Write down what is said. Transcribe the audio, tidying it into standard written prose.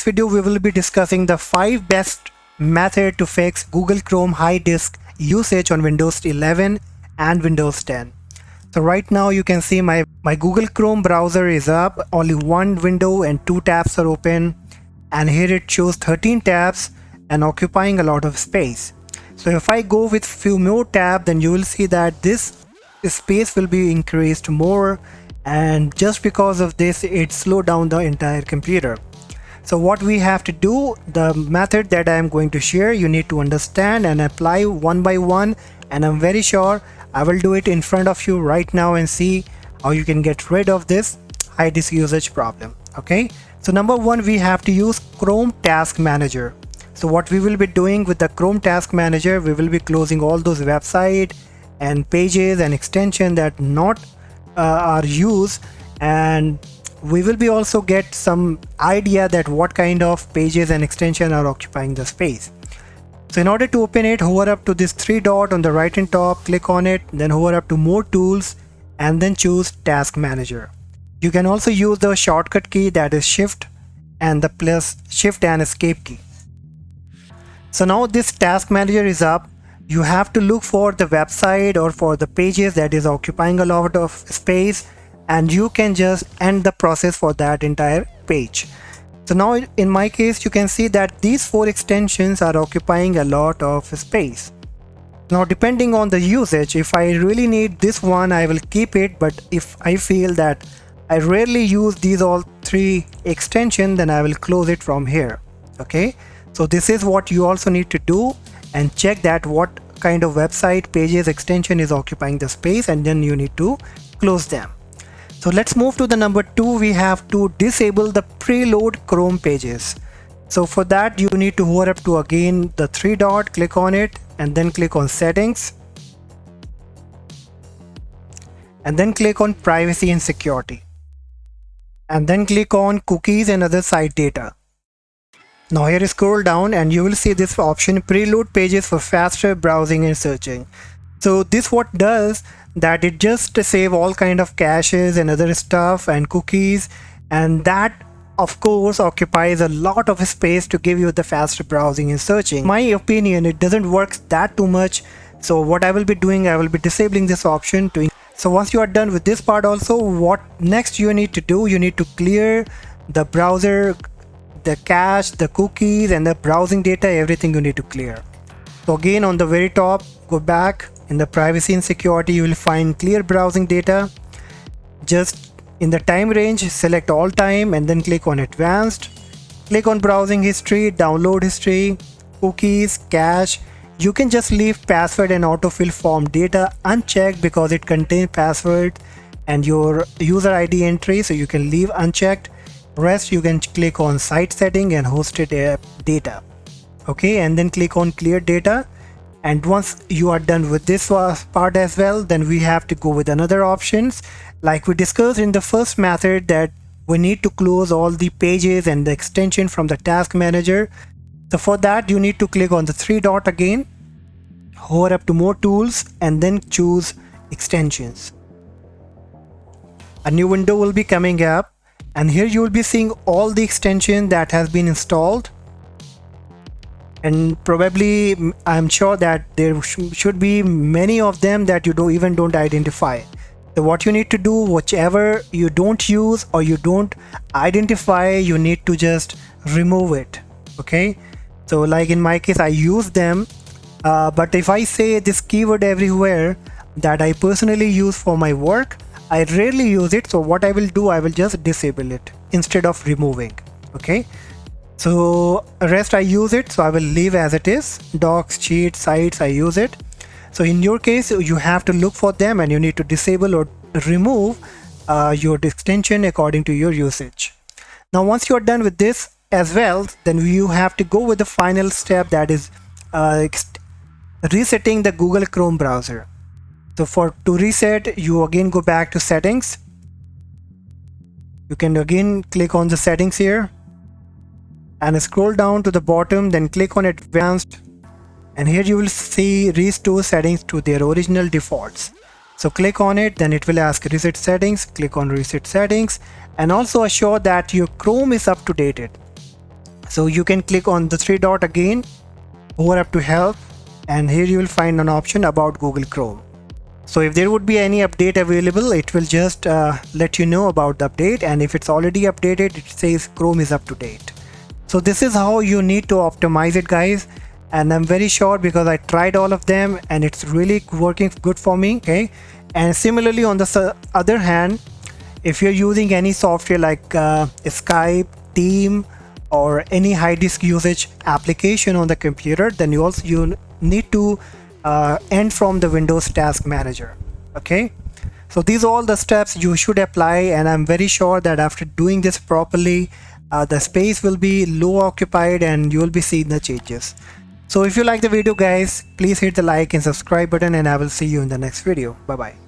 video we will be discussing the 5 best method to fix Google Chrome high disk usage on Windows 11 and Windows 10. So right now you can see my Google Chrome browser is up, only one window and 2 tabs are open, and here it shows 13 tabs and occupying a lot of space. So if I go with few more tabs, then you will see that this space will be increased more, and just because of this it slowed down the entire computer. So what we have to do, the method that I am going to share, you need to understand and apply one by one, and I'm very sure I will do it in front of you right now and see how you can get rid of this high disk usage problem. Okay, so number one, we have to use Chrome Task Manager. So what we will be doing with the Chrome Task Manager, we will be closing all those websites and pages and extensions that not are used, and we will be also get some idea that what kind of pages and extension are occupying the space. So in order to open it, hover up to this 3 dot on the right hand top, click on it, then hover up to more tools and then choose Task Manager. You can also use the shortcut key, that is Shift and the plus Shift and Escape key. So now this Task Manager is up. You have to look for the website or for the pages that is occupying a lot of space, and you can just end the process for that entire page. So now in my case, you can see that these 4 extensions are occupying a lot of space. Now depending on the usage, if I really need this one, I will keep it, but if I feel that I rarely use these all 3 extensions, then I will close it from here. Okay, so this is what you also need to do, and check that what kind of website, pages, extension is occupying the space, and then you need to close them. So let's move to the number 2. We have to disable the preload Chrome pages. So for that you need to hover up to again the 3 dot, click on it, and then click on settings, and then click on privacy and security, and then click on cookies and other site data. Now here scroll down and you will see this option, preload pages for faster browsing and searching. So this what does, that it just save all kind of caches and other stuff and cookies, and that of course occupies a lot of space to give you the faster browsing and searching. In my opinion, it doesn't work that too much. So what I will be doing, I will be disabling this option to. So once you are done with this part also, what next you need to do, you need to clear the browser, the cache, the cookies and the browsing data, everything you need to clear. So again on the very top, go back. In the privacy and security, you will find clear browsing data. Just in the time range, select all time and then click on advanced. Click on browsing history, download history, cookies, cache. You can just leave password and autofill form data unchecked because it contains password and your user ID entry, so you can leave unchecked. Rest you can click on site setting and hosted data. Okay, and then click on clear data. And once you are done with this part as well, then we have to go with another options. Like we discussed in the first method, that we need to close all the pages and the extension from the task manager. So for that you need to click on the 3 dot again, hover up to more tools and then choose extensions. A new window will be coming up, and here you will be seeing all the extension that has been installed. And probably I'm sure that there should be many of them that you don't identify. So what you need to do, whichever you don't use or you don't identify, you need to just remove it. Okay, so like in my case I use them, but if I say this keyword everywhere that I personally use for my work, I rarely use it. So what I will do, I will just disable it instead of removing. Okay, so rest I use it, so I will leave as it is. Docs, sheets, sites, I use it. So in your case you have to look for them and you need to disable or remove your extension according to your usage. Now once you are done with this as well, then you have to go with the final step, that is resetting the Google Chrome browser. So to reset, you again go back to settings. You can again click on the settings here and scroll down to the bottom, then click on advanced, and here you will see restore settings to their original defaults. So click on it, then it will ask reset settings, click on reset settings, and also assure that your Chrome is up to date. So you can click on the three dot again, hover up to help, and here you will find an option about Google Chrome. So if there would be any update available, it will just let you know about the update, and if it's already updated, it says Chrome is up to date. So this is how you need to optimize it, guys, and I'm very sure because I tried all of them and it's really working good for me. Okay, and similarly on the other hand, if you're using any software like Skype, Team, or any high disk usage application on the computer, then you need to end from the Windows Task Manager. Okay, so these are all the steps you should apply, and I'm very sure that after doing this properly, the space will be low occupied and you will be seeing the changes. So if you like the video, guys, please hit the like and subscribe button, and I will see you in the next video. Bye bye.